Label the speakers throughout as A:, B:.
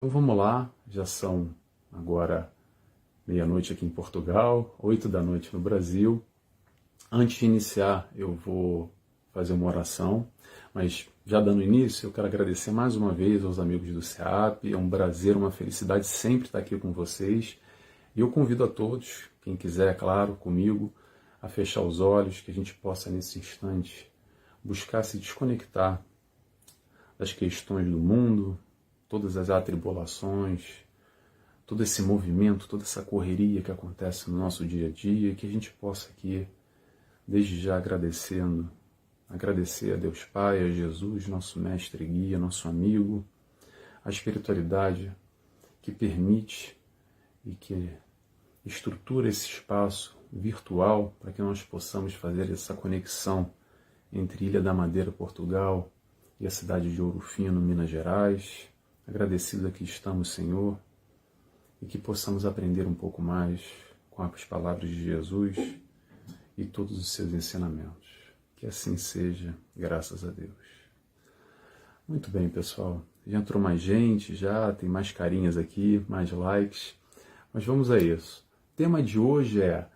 A: Então vamos lá, já são agora meia-noite aqui em Portugal, 8 da noite no Brasil. Antes de iniciar, eu vou fazer uma oração, mas já dando início, eu quero agradecer mais uma vez aos amigos do SEAP. É um prazer, uma felicidade sempre estar aqui com vocês. E eu convido a todos, quem quiser, claro, comigo, a fechar os olhos, que a gente possa, nesse instante, buscar se desconectar das questões do mundo, todas as atribulações, todo esse movimento, toda essa correria que acontece no nosso dia a dia, que a gente possa aqui, desde já agradecer a Deus Pai, a Jesus, nosso mestre e guia, nosso amigo, a espiritualidade que permite e que estrutura esse espaço virtual para que nós possamos fazer essa conexão entre Ilha da Madeira, Portugal, e a cidade de Ouro Fino, Minas Gerais. Agradecido aqui estamos, Senhor, e que possamos aprender um pouco mais com as palavras de Jesus e todos os seus ensinamentos. Que assim seja, graças a Deus. Muito bem, pessoal. Já entrou mais gente, já tem mais carinhas aqui, mais likes, mas vamos a isso. O tema de hoje é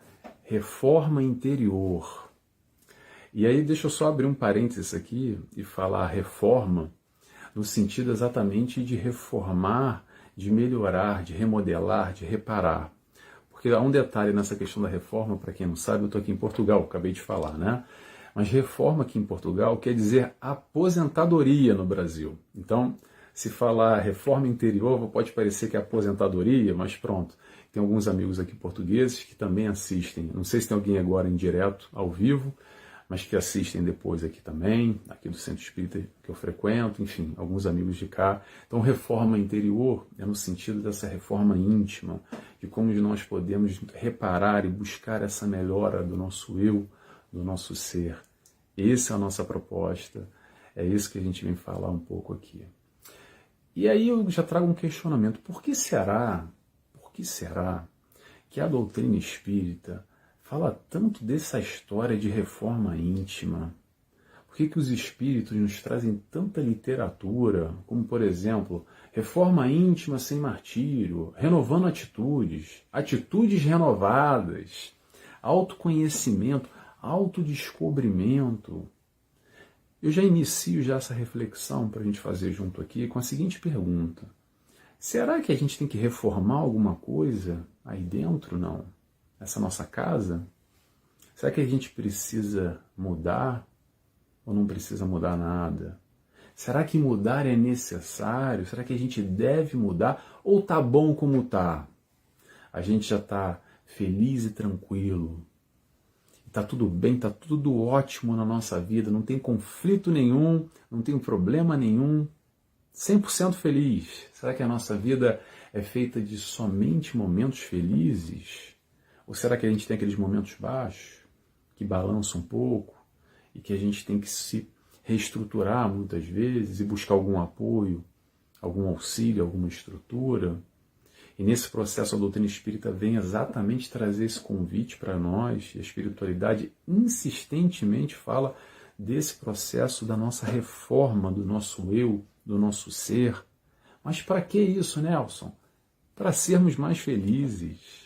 A: reforma interior. E aí deixa eu só abrir um parênteses aqui e falar reforma no sentido exatamente de reformar, de melhorar, de remodelar, de reparar. Porque há um detalhe nessa questão da reforma, para quem não sabe, eu estou aqui em Portugal, acabei de falar, né? Mas reforma aqui em Portugal quer dizer aposentadoria no Brasil. Então, se falar reforma interior, pode parecer que é aposentadoria, mas pronto. Tem alguns amigos aqui portugueses que também assistem. Não sei se tem alguém agora em direto, ao vivo, mas que assistem depois aqui também, aqui do Centro Espírita que eu frequento, enfim, alguns amigos de cá. Então, reforma interior é no sentido dessa reforma íntima, de como nós podemos reparar e buscar essa melhora do nosso eu, do nosso ser. Essa é a nossa proposta, é isso que a gente vem falar um pouco aqui. E aí eu já trago um questionamento: por que será que a doutrina espírita fala tanto dessa história de reforma íntima? Por que os espíritos nos trazem tanta literatura, como, por exemplo, reforma íntima sem martírio, renovando atitudes renovadas, autoconhecimento, autodescobrimento? Eu já inicio essa reflexão para a gente fazer junto aqui com a seguinte pergunta: será que a gente tem que reformar alguma coisa aí dentro, não? Essa nossa casa? Será que a gente precisa mudar ou não precisa mudar nada? Será que mudar é necessário? Será que a gente deve mudar ou tá bom como tá? A gente já tá feliz e tranquilo. Tá tudo bem, tá tudo ótimo na nossa vida, não tem conflito nenhum, não tem problema nenhum, 100% feliz. Será que a nossa vida é feita de somente momentos felizes? Ou será que a gente tem aqueles momentos baixos, que balançam um pouco, e que a gente tem que se reestruturar muitas vezes e buscar algum apoio, algum auxílio, alguma estrutura? E nesse processo a doutrina espírita vem exatamente trazer esse convite para nós, e a espiritualidade insistentemente fala desse processo da nossa reforma, do nosso eu, do nosso ser. Mas para que isso, Nelson? Para sermos mais felizes.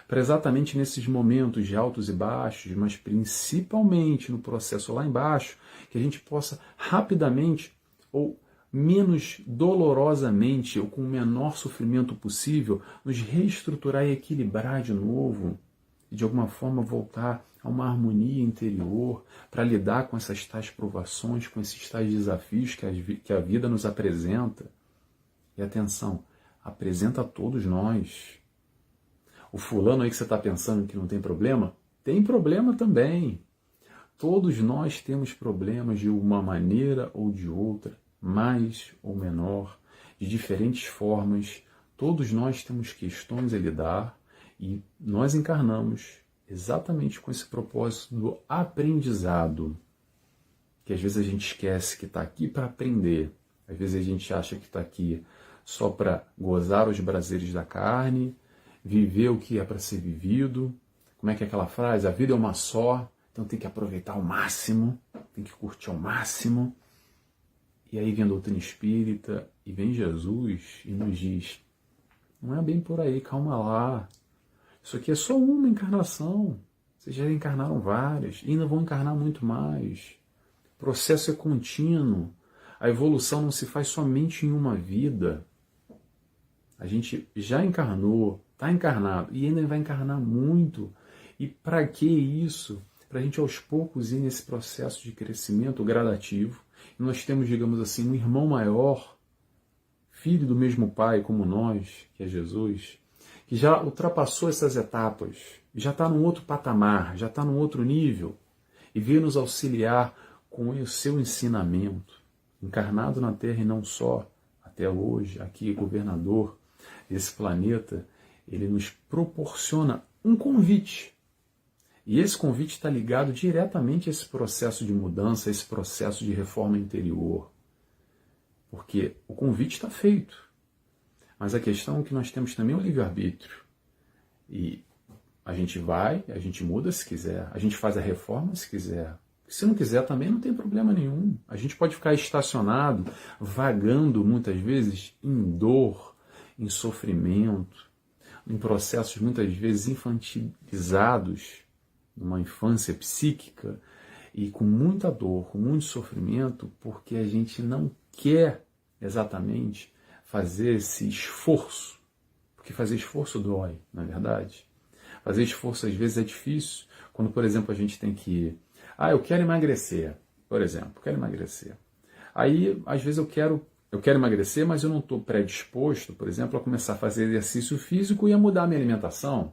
A: Para exatamente nesses momentos de altos e baixos, mas principalmente no processo lá embaixo, que a gente possa rapidamente ou menos dolorosamente ou com o menor sofrimento possível, nos reestruturar e equilibrar de novo e de alguma forma voltar a uma harmonia interior para lidar com essas tais provações, com esses tais desafios que a vida nos apresenta. E atenção, apresenta a todos nós. O fulano aí que você está pensando que não tem problema, tem problema também. Todos nós temos problemas de uma maneira ou de outra, mais ou menor, de diferentes formas. Todos nós temos questões a lidar e nós encarnamos exatamente com esse propósito do aprendizado, que às vezes a gente esquece que está aqui para aprender, às vezes a gente acha que está aqui só para gozar os prazeres da carne, viver o que é para ser vivido. Como é que é aquela frase? A vida é uma só, então tem que aproveitar ao máximo, tem que curtir ao máximo. E aí vem a doutrina espírita, e vem Jesus e nos diz, não é bem por aí, calma lá. Isso aqui é só uma encarnação. Vocês já encarnaram várias, e ainda vão encarnar muito mais. O processo é contínuo. A evolução não se faz somente em uma vida. A gente já encarnou, está encarnado, e ainda vai encarnar muito. E para que isso? Para a gente aos poucos ir nesse processo de crescimento gradativo. E nós temos, digamos assim, um irmão maior, filho do mesmo pai como nós, que é Jesus, que já ultrapassou essas etapas, já está num outro patamar, já está num outro nível, e veio nos auxiliar com o seu ensinamento, encarnado na Terra e não só, até hoje, aqui governador desse planeta, ele nos proporciona um convite. E esse convite está ligado diretamente a esse processo de mudança, a esse processo de reforma interior. Porque o convite está feito. Mas a questão é que nós temos também o livre-arbítrio. E a gente vai, a gente muda se quiser, a gente faz a reforma se quiser. Se não quiser também não tem problema nenhum. A gente pode ficar estacionado, vagando muitas vezes em dor, em sofrimento, em processos muitas vezes infantilizados, numa infância psíquica, e com muita dor, com muito sofrimento, porque a gente não quer exatamente fazer esse esforço, porque fazer esforço dói, não é verdade? Fazer esforço às vezes é difícil, quando, por exemplo, a gente tem que... eu quero emagrecer, por exemplo, quero emagrecer. Aí, às vezes eu quero emagrecer, mas eu não estou predisposto, por exemplo, a começar a fazer exercício físico e a mudar a minha alimentação.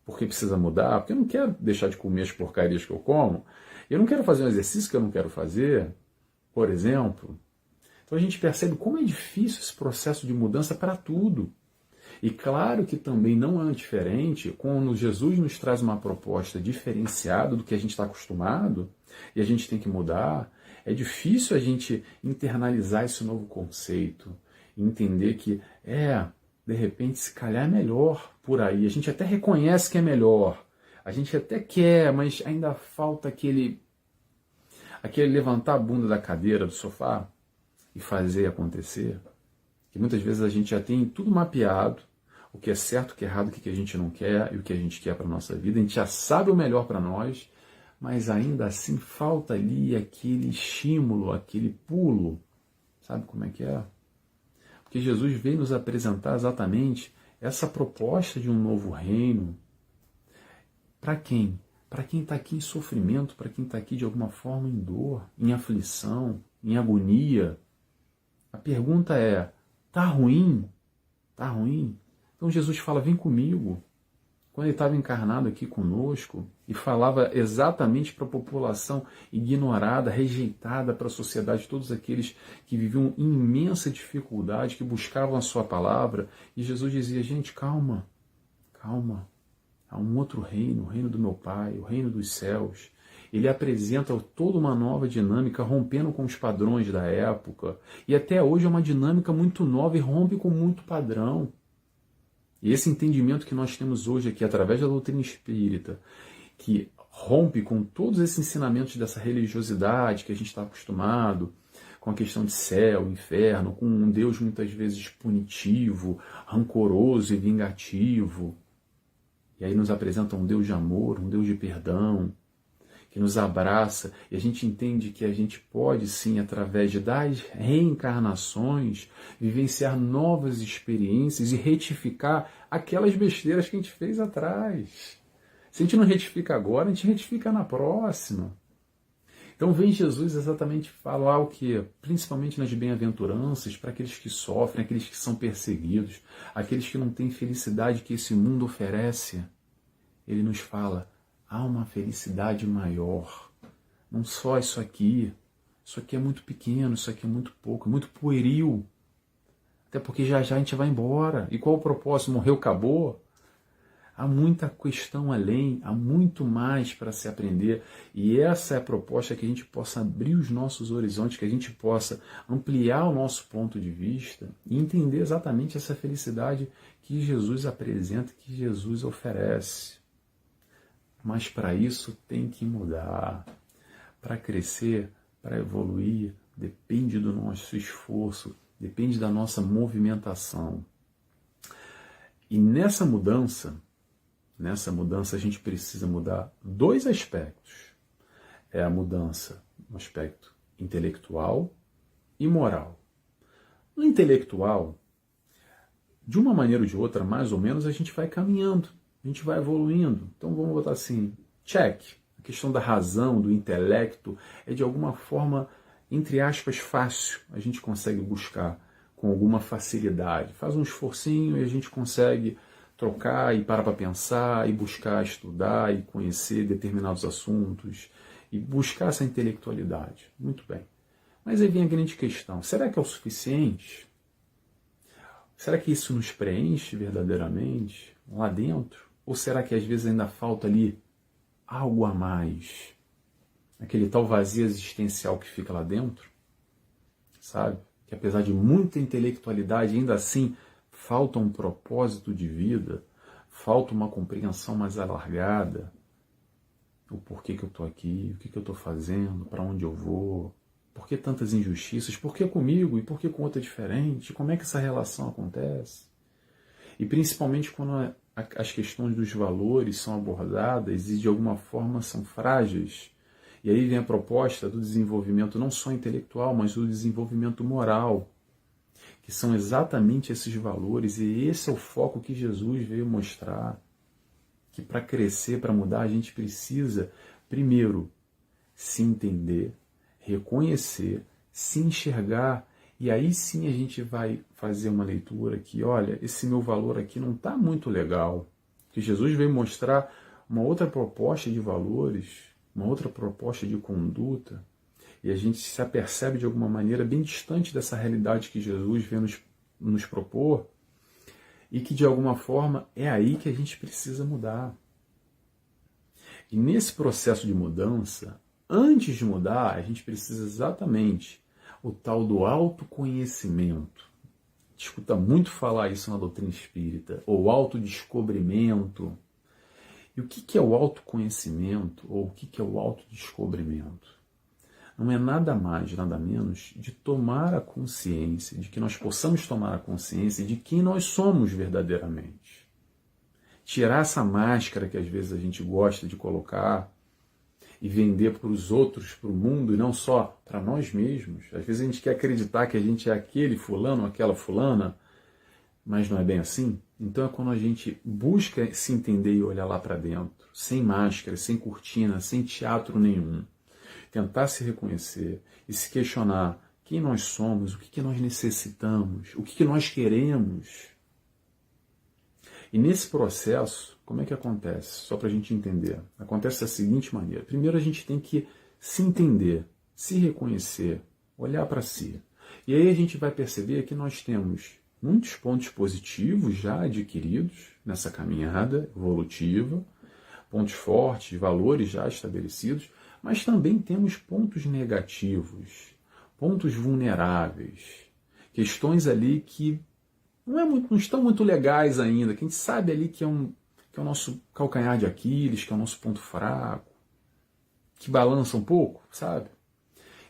A: Porque precisa mudar, porque eu não quero deixar de comer as porcarias que eu como, eu não quero fazer um exercício que eu não quero fazer, por exemplo. Então a gente percebe como é difícil esse processo de mudança para tudo. E claro que também não é diferente quando Jesus nos traz uma proposta diferenciada do que a gente está acostumado, e a gente tem que mudar. É difícil a gente internalizar esse novo conceito, e entender que de repente, se calhar é melhor por aí. A gente até reconhece que é melhor. A gente até quer, mas ainda falta aquele levantar a bunda da cadeira, do sofá e fazer acontecer. Que muitas vezes a gente já tem tudo mapeado, o que é certo, o que é errado, o que a gente não quer e o que a gente quer para a nossa vida. A gente já sabe o melhor para nós, mas ainda assim falta ali aquele estímulo, aquele pulo. Sabe como é que é? Porque Jesus veio nos apresentar exatamente essa proposta de um novo reino. Para quem? Para quem está aqui em sofrimento, para quem está aqui de alguma forma em dor, em aflição, em agonia. A pergunta é, tá ruim? Tá ruim? Então Jesus fala, vem comigo. Quando ele estava encarnado aqui conosco e falava exatamente para a população ignorada, rejeitada para a sociedade, todos aqueles que viviam em imensa dificuldade, que buscavam a sua palavra, e Jesus dizia, gente, calma, calma, há um outro reino, o reino do meu Pai, o reino dos céus. Ele apresenta toda uma nova dinâmica, rompendo com os padrões da época, e até hoje é uma dinâmica muito nova e rompe com muito padrão. E esse entendimento que nós temos hoje aqui, através da doutrina espírita, que rompe com todos esses ensinamentos dessa religiosidade que a gente está acostumado, com a questão de céu, inferno, com um Deus muitas vezes punitivo, rancoroso e vingativo. E aí nos apresenta um Deus de amor, um Deus de perdão, que nos abraça, e a gente entende que a gente pode sim, através das reencarnações, vivenciar novas experiências e retificar aquelas besteiras que a gente fez atrás. Se a gente não retifica agora, a gente retifica na próxima. Então vem Jesus exatamente falar o que? Principalmente nas bem-aventuranças, para aqueles que sofrem, aqueles que são perseguidos, aqueles que não têm felicidade que esse mundo oferece. Ele nos fala, há uma felicidade maior. Não só isso aqui é muito pequeno, isso aqui é muito pouco, é muito pueril. Até porque já já a gente vai embora. E qual o propósito? Morreu, acabou? Há muita questão além, há muito mais para se aprender. E essa é a proposta, que a gente possa abrir os nossos horizontes, que a gente possa ampliar o nosso ponto de vista e entender exatamente essa felicidade que Jesus apresenta, que Jesus oferece. Mas para isso tem que mudar. Para crescer, para evoluir, depende do nosso esforço, depende da nossa movimentação. E nessa mudança a gente precisa mudar dois aspectos. É a mudança no aspecto intelectual e moral. No intelectual, de uma maneira ou de outra, mais ou menos, a gente vai caminhando, a gente vai evoluindo. Então vamos botar assim, check. A questão da razão, do intelecto, é de alguma forma, entre aspas, fácil. A gente consegue buscar com alguma facilidade. Faz um esforcinho e a gente consegue trocar e parar para pensar e buscar estudar e conhecer determinados assuntos e buscar essa intelectualidade. Muito bem. Mas aí vem a grande questão. Será que é o suficiente? Será que isso nos preenche verdadeiramente lá dentro? Ou será que às vezes ainda falta ali algo a mais? Aquele tal vazio existencial que fica lá dentro? Sabe? Que apesar de muita intelectualidade, ainda assim falta um propósito de vida, falta uma compreensão mais alargada. O porquê que eu estou aqui, o que eu estou fazendo, para onde eu vou, por que tantas injustiças, por que comigo e por que com outra diferente, como é que essa relação acontece? E principalmente quando as questões dos valores são abordadas e de alguma forma são frágeis. E aí vem a proposta do desenvolvimento não só intelectual, mas do desenvolvimento moral, que são exatamente esses valores, e esse é o foco que Jesus veio mostrar, que para crescer, para mudar, a gente precisa, primeiro, se entender, reconhecer, se enxergar, e aí sim a gente vai fazer uma leitura que, olha, esse meu valor aqui não está muito legal, que Jesus veio mostrar uma outra proposta de valores, uma outra proposta de conduta, e a gente se apercebe de alguma maneira bem distante dessa realidade que Jesus veio nos propor, e que de alguma forma é aí que a gente precisa mudar. E nesse processo de mudança, antes de mudar, a gente precisa exatamente o tal do autoconhecimento. Escuta muito falar isso na doutrina espírita, ou autodescobrimento. E o que é o autoconhecimento, ou o que é o autodescobrimento? Não é nada mais, nada menos de tomar a consciência, de que nós possamos tomar a consciência de quem nós somos verdadeiramente. Tirar essa máscara que às vezes a gente gosta de colocar e vender para os outros, para o mundo, e não só para nós mesmos. Às vezes a gente quer acreditar que a gente é aquele fulano, aquela fulana, mas não é bem assim. Então é quando a gente busca se entender e olhar lá para dentro, sem máscara, sem cortina, sem teatro nenhum. Tentar se reconhecer e se questionar quem nós somos, o que nós necessitamos, o que nós queremos. E nesse processo, como é que acontece? Só para a gente entender. Acontece da seguinte maneira. Primeiro a gente tem que se entender, se reconhecer, olhar para si. E aí a gente vai perceber que nós temos muitos pontos positivos já adquiridos nessa caminhada evolutiva, pontos fortes, valores já estabelecidos, mas também temos pontos negativos, pontos vulneráveis, questões ali que não estão muito legais ainda, que a gente sabe ali que é o nosso calcanhar de Aquiles, que é o nosso ponto fraco, que balança um pouco, sabe?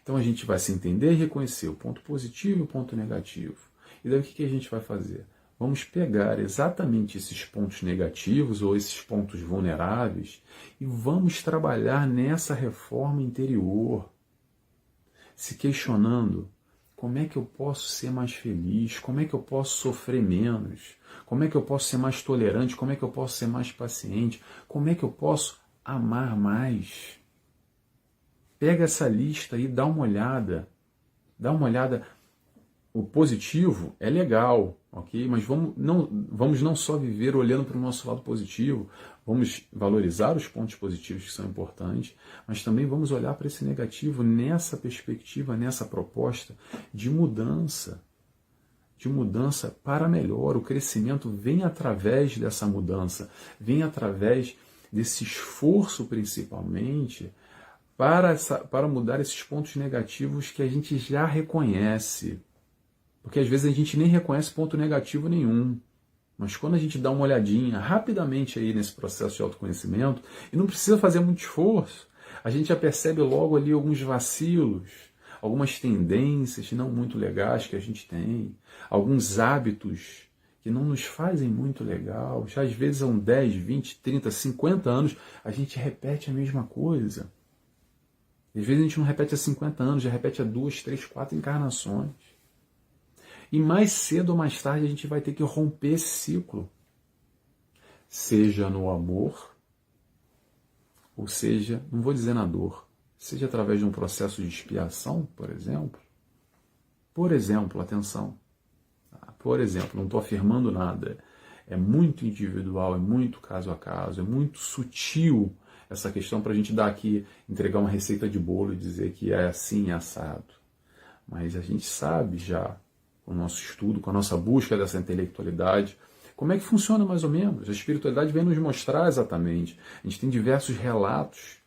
A: Então a gente vai se entender e reconhecer o ponto positivo e o ponto negativo. E daí o que a gente vai fazer? Vamos pegar exatamente esses pontos negativos ou esses pontos vulneráveis e vamos trabalhar nessa reforma interior, se questionando como é que eu posso ser mais feliz, como é que eu posso sofrer menos, como é que eu posso ser mais tolerante, como é que eu posso ser mais paciente, como é que eu posso amar mais. Pega essa lista e dá uma olhada. O positivo é legal, ok? Mas vamos não só viver olhando para o nosso lado positivo, vamos valorizar os pontos positivos que são importantes, mas também vamos olhar para esse negativo nessa perspectiva, nessa proposta de mudança para melhor. O crescimento vem através dessa mudança, vem através desse esforço principalmente para mudar esses pontos negativos que a gente já reconhece. Porque às vezes a gente nem reconhece ponto negativo nenhum. Mas quando a gente dá uma olhadinha rapidamente aí nesse processo de autoconhecimento, e não precisa fazer muito esforço, a gente já percebe logo ali alguns vacilos, algumas tendências não muito legais que a gente tem, alguns hábitos que não nos fazem muito legal. Já às vezes são 10, 20, 30, 50 anos, a gente repete a mesma coisa. Às vezes a gente não repete há 50 anos, já repete há 2, 3, 4 encarnações. E mais cedo ou mais tarde a gente vai ter que romper esse ciclo. Seja no amor, ou seja, não vou dizer na dor, seja através de um processo de expiação, por exemplo. Por exemplo, atenção. Por exemplo, não estou afirmando nada. É muito individual, é muito caso a caso, é muito sutil essa questão para a gente dar aqui, entregar uma receita de bolo e dizer que é assim, assado. Mas a gente sabe já, com o nosso estudo, com a nossa busca dessa intelectualidade, como é que funciona mais ou menos. A espiritualidade vem nos mostrar exatamente. A gente tem diversos relatos,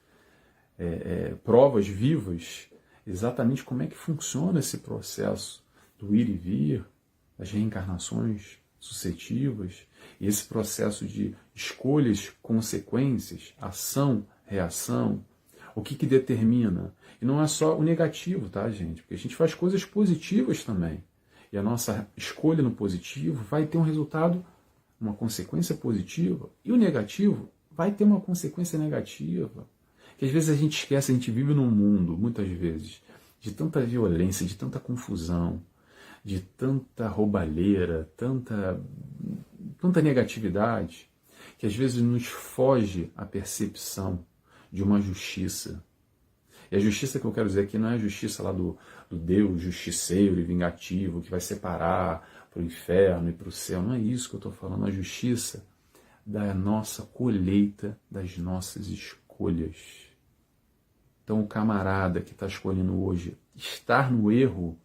A: provas vivas, exatamente como é que funciona esse processo do ir e vir, das reencarnações sucessivas, e esse processo de escolhas, consequências, ação, reação, o que determina. E não é só o negativo, tá, gente? Porque a gente faz coisas positivas também. E a nossa escolha no positivo vai ter um resultado, uma consequência positiva, e o negativo vai ter uma consequência negativa. Que às vezes a gente esquece, a gente vive num mundo, muitas vezes, de tanta violência, de tanta confusão, de tanta roubalheira, tanta negatividade, que às vezes nos foge a percepção de uma justiça. E a justiça que eu quero dizer aqui não é a justiça lá do Deus justiceiro e vingativo, que vai separar para o inferno e para o céu. Não é isso que eu estou falando. A justiça da nossa colheita das nossas escolhas. Então o camarada que está escolhendo hoje estar no erro,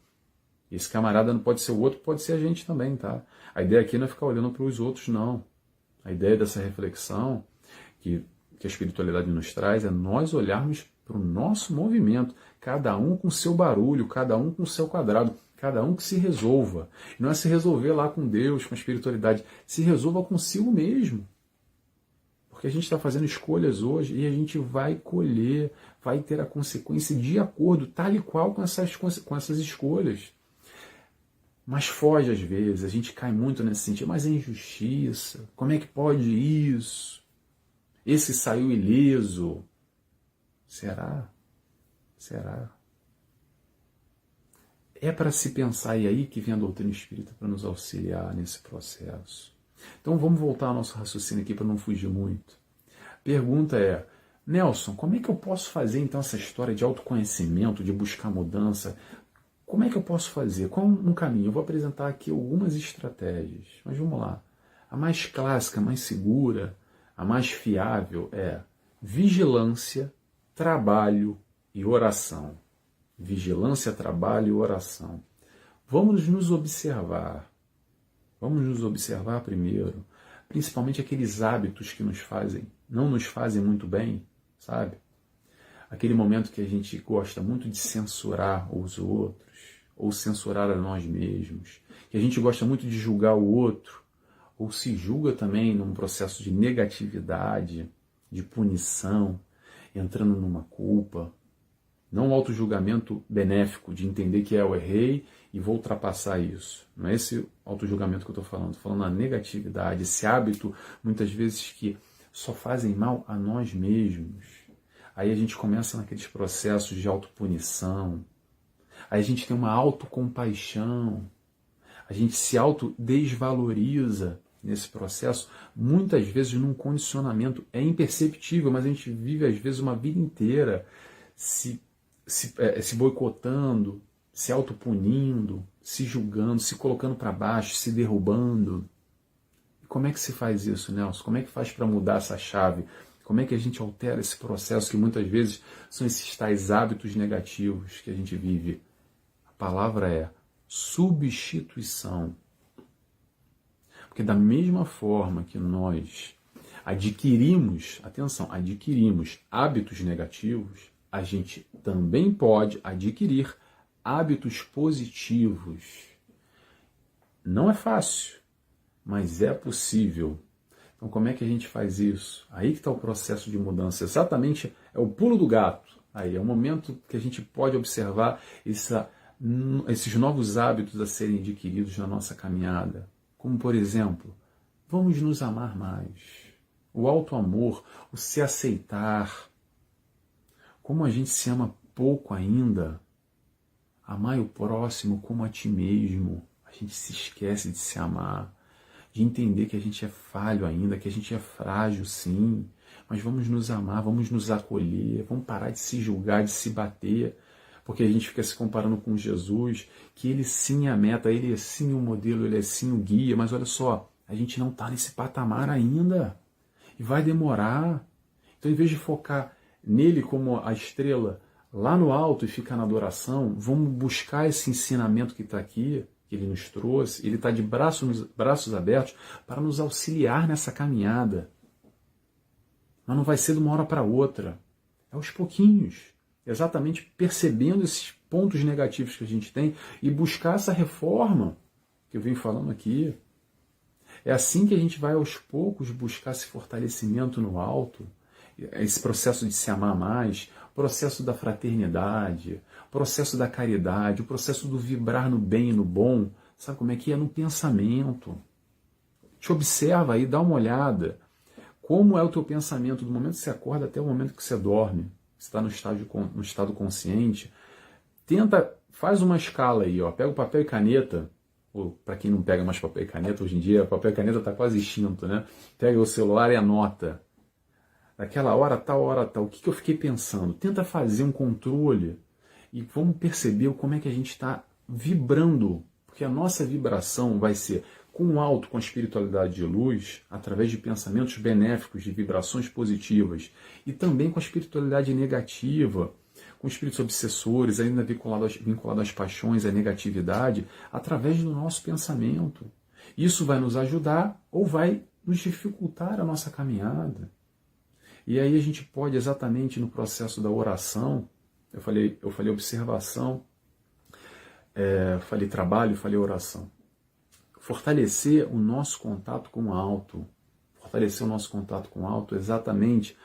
A: esse camarada não pode ser o outro, pode ser a gente também, tá? A ideia aqui não é ficar olhando para os outros, não. A ideia dessa reflexão que a espiritualidade nos traz é nós olharmos para o nosso movimento, cada um com seu barulho, cada um com seu quadrado, cada um que se resolva. E não é se resolver lá com Deus, com a espiritualidade, se resolva consigo mesmo. Porque a gente está fazendo escolhas hoje e a gente vai colher, vai ter a consequência de acordo, tal e qual com essas escolhas. Mas foge às vezes, a gente cai muito nesse sentido, mas é injustiça, como é que pode isso? Esse saiu ileso. Será? Será? É para se pensar, e aí que vem a doutrina espírita para nos auxiliar nesse processo. Então vamos voltar ao nosso raciocínio aqui para não fugir muito. A pergunta é, Nelson, como é que eu posso fazer então essa história de autoconhecimento, de buscar mudança? Como é que eu posso fazer? Qual um caminho? Eu vou apresentar aqui algumas estratégias, mas vamos lá. A mais clássica, a mais segura, a mais fiável é vigilância, trabalho e oração. Vigilância, trabalho e oração. Vamos nos observar. Vamos nos observar primeiro, principalmente aqueles hábitos que não nos fazem muito bem, sabe? Aquele momento que a gente gosta muito de censurar os outros, ou censurar a nós mesmos, que a gente gosta muito de julgar o outro, ou se julga também num processo de negatividade, de punição, entrando numa culpa. Não um autojulgamento benéfico, de entender que eu errei e vou ultrapassar isso. Não é esse autojulgamento que eu estou falando a negatividade, esse hábito, muitas vezes, que só fazem mal a nós mesmos. Aí a gente começa naqueles processos de autopunição, aí a gente tem uma autocompaixão, a gente se autodesvaloriza nesse processo, muitas vezes num condicionamento, é imperceptível, mas a gente vive às vezes uma vida inteira se boicotando, se autopunindo, se julgando, se colocando para baixo, se derrubando. E como é que se faz isso, Nelson? Como é que faz para mudar essa chave? Como é que a gente altera esse processo que muitas vezes são esses tais hábitos negativos que a gente vive? A palavra é substituição. Porque da mesma forma que nós adquirimos hábitos negativos, a gente também pode adquirir hábitos positivos. Não é fácil, mas é possível. Então como é que a gente faz isso? Aí que está o processo de mudança. Exatamente, é o pulo do gato. Aí é um momento que a gente pode observar esses novos hábitos a serem adquiridos na nossa caminhada. Como, por exemplo, vamos nos amar mais. O auto-amor, o se aceitar. Como a gente se ama pouco ainda. Amar o próximo como a ti mesmo. A gente se esquece de se amar, de entender que a gente é falho ainda, que a gente é frágil, sim. Mas vamos nos amar, vamos nos acolher, vamos parar de se julgar, de se bater, porque a gente fica se comparando com Jesus, que ele sim é a meta, ele é sim o modelo, ele é sim o guia, mas olha só, a gente não está nesse patamar ainda, e vai demorar. Então, em vez de focar nele como a estrela lá no alto e ficar na adoração, vamos buscar esse ensinamento que está aqui, que ele nos trouxe, ele está de braços abertos para nos auxiliar nessa caminhada. Mas não vai ser de uma hora para outra. É aos pouquinhos. Exatamente percebendo esses pontos negativos que a gente tem e buscar essa reforma que eu venho falando aqui. É assim que a gente vai aos poucos buscar esse fortalecimento no alto, esse processo de se amar mais, o processo da fraternidade, o processo da caridade, o processo do vibrar no bem e no bom. Sabe como é que é? No pensamento. Te observa aí, dá uma olhada. Como é o teu pensamento do momento que você acorda até o momento que você dorme? Você está no estado consciente. Faz uma escala aí, ó. Pega o papel e caneta, ou para quem não pega mais papel e caneta, hoje em dia, papel e caneta está quase extinto, né? Pega o celular e anota. Daquela hora tal, o que eu fiquei pensando? Tenta fazer um controle e vamos perceber como é que a gente está vibrando, porque a nossa vibração vai ser com o alto, com a espiritualidade de luz, através de pensamentos benéficos, de vibrações positivas, e também com a espiritualidade negativa, com espíritos obsessores, ainda vinculado às paixões, à negatividade, através do nosso pensamento. Isso vai nos ajudar ou vai nos dificultar a nossa caminhada. E aí a gente pode, exatamente no processo da oração, eu falei observação, falei trabalho, falei oração. Fortalecer o nosso contato com o alto. Fortalecer o nosso contato com o alto, exatamente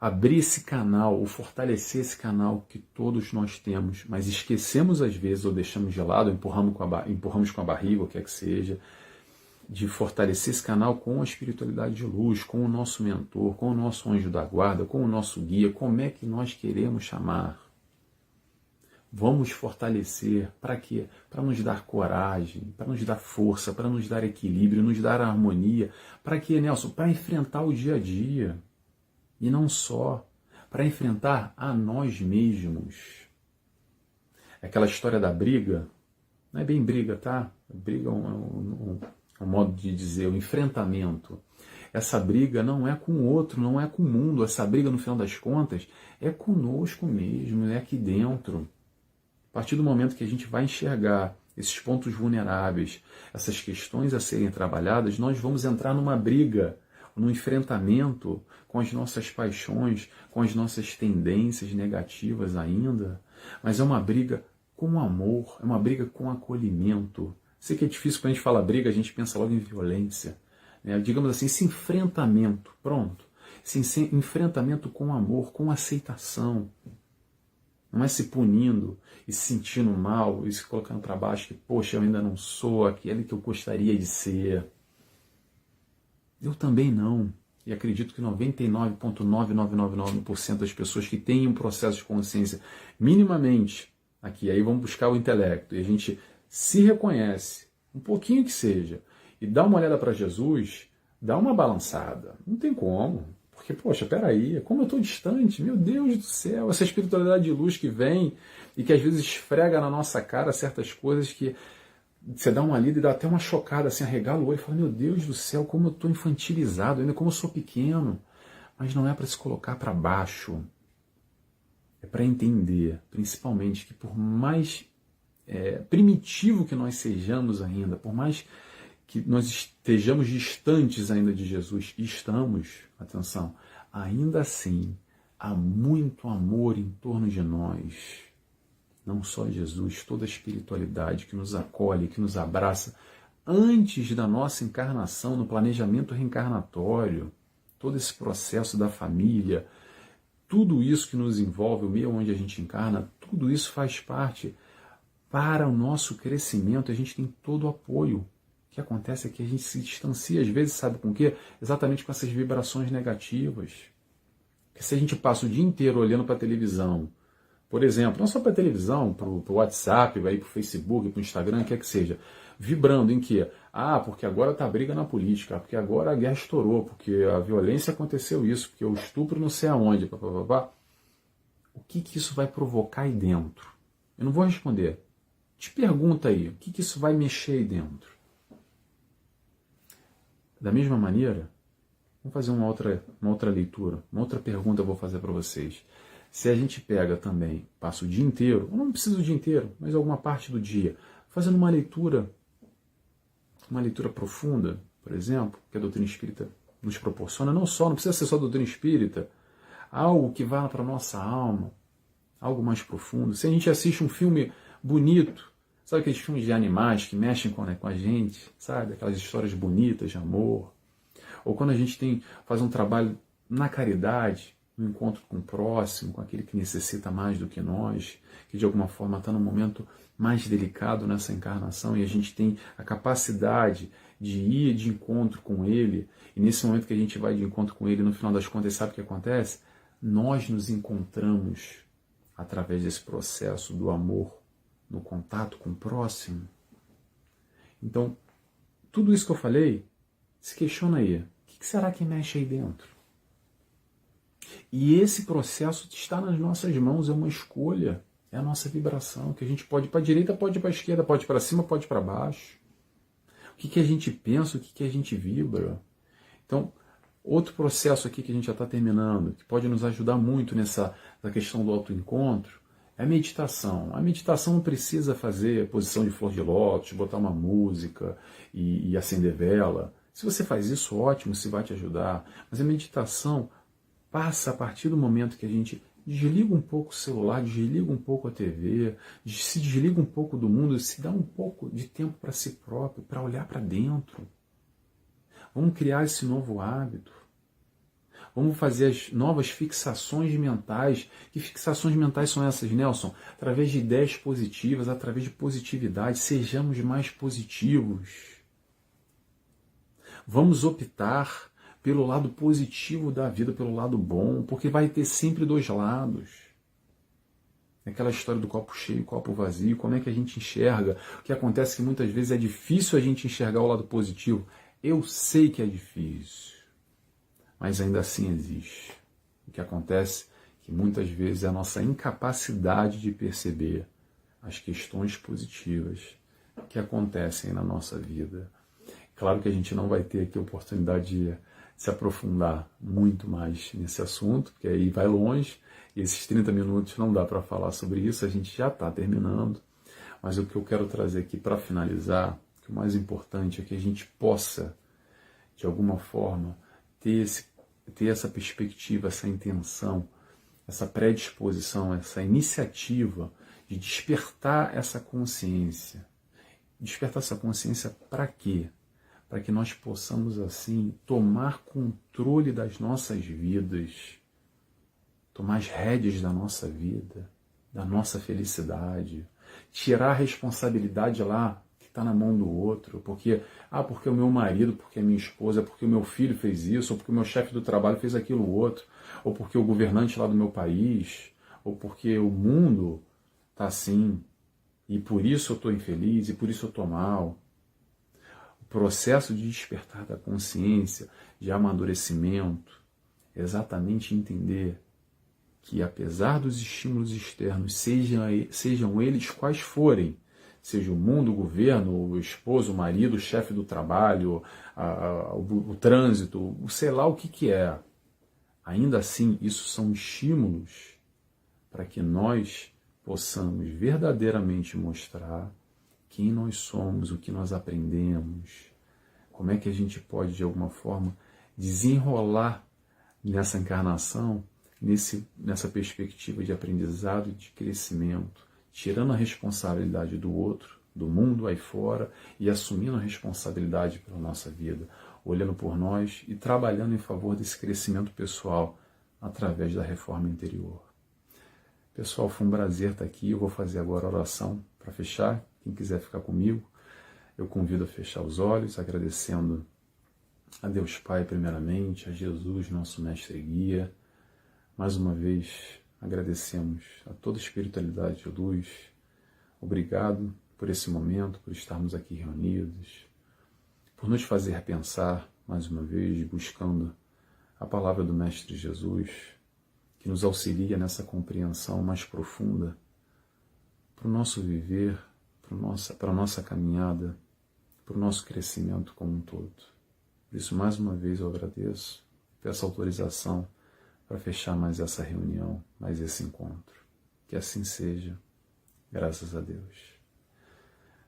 A: abrir esse canal, ou fortalecer esse canal que todos nós temos, mas esquecemos às vezes, ou deixamos de lado, empurramos com a barriga, o que é que seja, de fortalecer esse canal com a espiritualidade de luz, com o nosso mentor, com o nosso anjo da guarda, com o nosso guia, como é que nós queremos chamar. Vamos fortalecer, para quê? Para nos dar coragem, para nos dar força, para nos dar equilíbrio, nos dar harmonia. Para quê, Nelson? Para enfrentar o dia a dia. E não só, para enfrentar a nós mesmos. Aquela história da briga, não é bem briga, tá? Briga é um modo de dizer, o enfrentamento. Essa briga não é com o outro, não é com o mundo. Essa briga, no final das contas, é conosco mesmo, é aqui dentro. A partir do momento que a gente vai enxergar esses pontos vulneráveis, essas questões a serem trabalhadas, nós vamos entrar numa briga, num enfrentamento com as nossas paixões, com as nossas tendências negativas ainda. Mas é uma briga com amor, é uma briga com acolhimento. Sei que é difícil, quando a gente fala briga, a gente pensa logo em violência. Né? Digamos assim, esse enfrentamento, pronto. Esse enfrentamento com amor, com aceitação. Não é se punindo e se sentindo mal e se colocando para baixo que, poxa, eu ainda não sou aquele que eu gostaria de ser. Eu também não. E acredito que 99,9999% das pessoas que têm um processo de consciência minimamente aqui, aí vamos buscar o intelecto, e a gente se reconhece, um pouquinho que seja, e dá uma olhada para Jesus, dá uma balançada. Não tem como. Porque, poxa, peraí, como eu estou distante, meu Deus do céu, essa espiritualidade de luz que vem e que às vezes esfrega na nossa cara certas coisas que você dá uma lida e dá até uma chocada, assim, arregala o olho e fala, meu Deus do céu, como eu estou infantilizado, ainda como eu sou pequeno. Mas não é para se colocar para baixo, é para entender, principalmente, que por mais primitivo que nós sejamos ainda, por mais que nós estejamos distantes ainda de Jesus, e estamos, atenção, ainda assim, há muito amor em torno de nós. Não só Jesus, toda a espiritualidade que nos acolhe, que nos abraça, antes da nossa encarnação, no planejamento reencarnatório, todo esse processo da família, tudo isso que nos envolve, o meio onde a gente encarna, tudo isso faz parte para o nosso crescimento. A gente tem todo o apoio. O que acontece é que a gente se distancia, às vezes, sabe com o quê? Exatamente com essas vibrações negativas. Porque se a gente passa o dia inteiro olhando para a televisão, por exemplo, não só para a televisão, para o WhatsApp, para o Facebook, para o Instagram, quer que seja, vibrando em quê? Ah, porque agora está a briga na política, porque agora a guerra estourou, porque a violência aconteceu isso, porque o estupro não sei aonde, papapá. O que isso vai provocar aí dentro? Eu não vou responder. Te pergunta aí, o que isso vai mexer aí dentro? Da mesma maneira, vamos fazer uma outra leitura, uma outra pergunta eu vou fazer para vocês. Se a gente pega também, passa o dia inteiro, ou não precisa o dia inteiro, mas alguma parte do dia, fazendo uma leitura profunda, por exemplo, que a doutrina espírita nos proporciona, não precisa ser só a doutrina espírita, algo que vá para a nossa alma, algo mais profundo. Se a gente assiste um filme bonito, sabe aqueles filmes de animais que mexem com a gente, sabe? Aquelas histórias bonitas de amor. Ou quando a gente faz um trabalho na caridade, no encontro com o próximo, com aquele que necessita mais do que nós, que de alguma forma está num momento mais delicado nessa encarnação e a gente tem a capacidade de ir de encontro com ele, e nesse momento que a gente vai de encontro com ele, no final das contas, sabe o que acontece? Nós nos encontramos através desse processo do amor, no contato com o próximo. Então, tudo isso que eu falei, se questiona aí, o que será que mexe aí dentro? E esse processo está nas nossas mãos, é uma escolha, é a nossa vibração, que a gente pode ir para a direita, pode ir para a esquerda, pode ir para cima, pode ir para baixo. O que a gente pensa, o que a gente vibra. Então, outro processo aqui que a gente já está terminando, que pode nos ajudar muito nessa questão do autoencontro, é a meditação. A meditação não precisa fazer posição de flor de lótus, botar uma música e acender vela. Se você faz isso, ótimo, se vai te ajudar. Mas a meditação passa a partir do momento que a gente desliga um pouco o celular, desliga um pouco a TV, se desliga um pouco do mundo, se dá um pouco de tempo para si próprio, para olhar para dentro. Vamos criar esse novo hábito. Vamos fazer as novas fixações mentais. Que fixações mentais são essas, Nelson? Através de ideias positivas, através de positividade. Sejamos mais positivos. Vamos optar pelo lado positivo da vida, pelo lado bom, porque vai ter sempre dois lados. Aquela história do copo cheio e copo vazio, como é que a gente enxerga? O que acontece é que muitas vezes é difícil a gente enxergar o lado positivo. Eu sei que é difícil, mas ainda assim existe. O que acontece é que muitas vezes é a nossa incapacidade de perceber as questões positivas que acontecem na nossa vida. Claro que a gente não vai ter aqui a oportunidade de se aprofundar muito mais nesse assunto, porque aí vai longe, e esses 30 minutos não dá para falar sobre isso, a gente já está terminando, mas o que eu quero trazer aqui para finalizar, que o mais importante é que a gente possa, de alguma forma, ter essa perspectiva, essa intenção, essa predisposição, essa iniciativa de despertar essa consciência. Despertar essa consciência para quê? Para que nós possamos, assim, tomar controle das nossas vidas, tomar as rédeas da nossa vida, da nossa felicidade, tirar a responsabilidade lá que está na mão do outro, porque o meu marido, porque a minha esposa, porque o meu filho fez isso, ou porque o meu chefe do trabalho fez aquilo outro, ou porque o governante lá do meu país, ou porque o mundo está assim, e por isso eu estou infeliz, e por isso eu estou mal. Processo de despertar da consciência, de amadurecimento, é exatamente entender que apesar dos estímulos externos, sejam eles quais forem, seja o mundo, o governo, o esposo, o marido, o chefe do trabalho, o trânsito, sei lá o que é, ainda assim isso são estímulos para que nós possamos verdadeiramente mostrar quem nós somos, o que nós aprendemos, como é que a gente pode, de alguma forma, desenrolar nessa encarnação, nessa perspectiva de aprendizado e de crescimento, tirando a responsabilidade do outro, do mundo aí fora, e assumindo a responsabilidade pela nossa vida, olhando por nós e trabalhando em favor desse crescimento pessoal, através da reforma interior. Pessoal, foi um prazer estar aqui. Eu vou fazer agora a oração para fechar. Quem quiser ficar comigo, eu convido a fechar os olhos, agradecendo a Deus Pai primeiramente, a Jesus, nosso mestre e guia. Mais uma vez, agradecemos a toda a espiritualidade de luz. Obrigado por esse momento, por estarmos aqui reunidos, por nos fazer pensar, mais uma vez, buscando a palavra do Mestre Jesus, que nos auxilia nessa compreensão mais profunda para o nosso viver, para a nossa caminhada, para o nosso crescimento como um todo. Por isso, mais uma vez, eu agradeço, peço autorização para fechar mais essa reunião, mais esse encontro. Que assim seja, graças a Deus.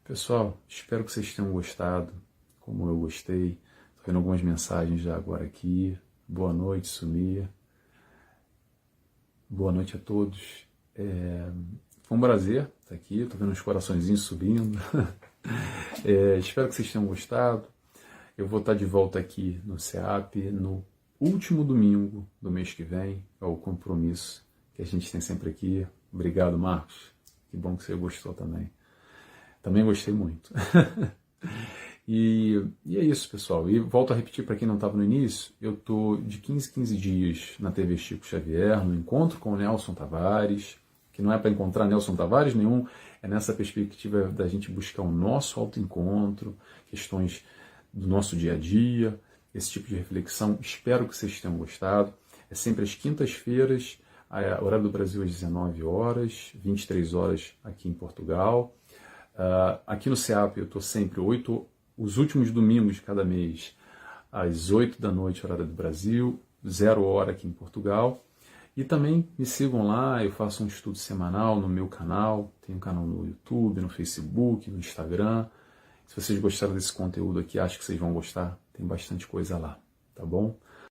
A: Pessoal, espero que vocês tenham gostado, como eu gostei. Estou vendo algumas mensagens já agora aqui. Boa noite, Sumia. Boa noite a todos. Foi um prazer estar aqui. Estou vendo uns coraçõezinhos subindo. Espero que vocês tenham gostado. Eu vou estar de volta aqui no CEAP no último domingo do mês que vem. É o compromisso que a gente tem sempre aqui. Obrigado, Marcos. Que bom que você gostou também. Também gostei muito. E é isso, pessoal. E volto a repetir para quem não estava no início, eu estou de 15 em 15 dias na TV Chico Xavier, no encontro com o Nelson Tavares, que não é para encontrar Nelson Tavares nenhum, é nessa perspectiva da gente buscar o nosso autoencontro, questões do nosso dia a dia, esse tipo de reflexão. Espero que vocês tenham gostado. É sempre às quintas-feiras, horário do Brasil às 19 horas, 23 horas aqui em Portugal. Aqui no CEAP eu estou sempre os últimos domingos de cada mês, às 8 da noite, horário do Brasil, 0 hora aqui em Portugal. E também me sigam lá, eu faço um estudo semanal no meu canal, tenho um canal no YouTube, no Facebook, no Instagram. Se vocês gostaram desse conteúdo aqui, acho que vocês vão gostar, tem bastante coisa lá, tá bom?